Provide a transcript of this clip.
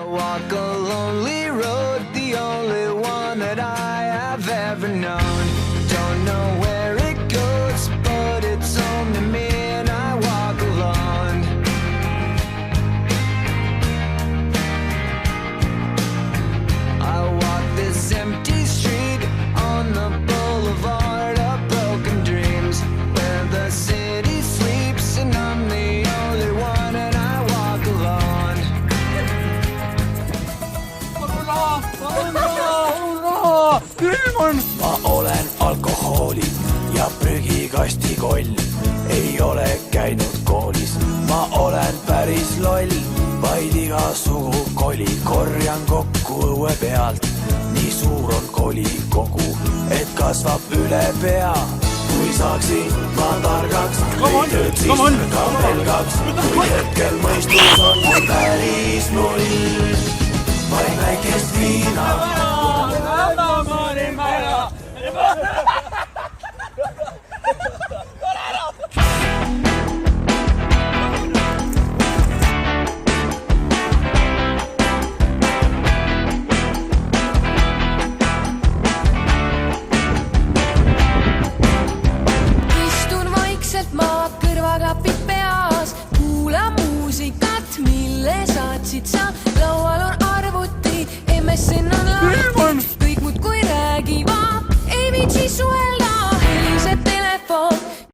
walk a lonely road, the only one that I have ever known. Don't know where it goes, but it's home to me and I walk alone. I walk this empty street on the boulevard of broken dreams, where the city sleeps and I'm the only one and I walk alone. Ma olen alkohoolik ja prügikasti koll. Ei ole käinud koolis, ma olen päris loll. Vaid igasugu koli korjan kokku õue pealt. Nii suur on koli kogu, et kasvab üle pea. Kui saaksin ma targaks, ei töötsis ka pelgaks. Kui hetkel mõistus on päris null, vaid väikest viina. Istun vaikselt maa kõrvaklapid peas, kuula muusikat, mille saatsid sa. Laual on arvuti, MSN on lahti, kõik muudkui räägivad, ei viitsi suhe.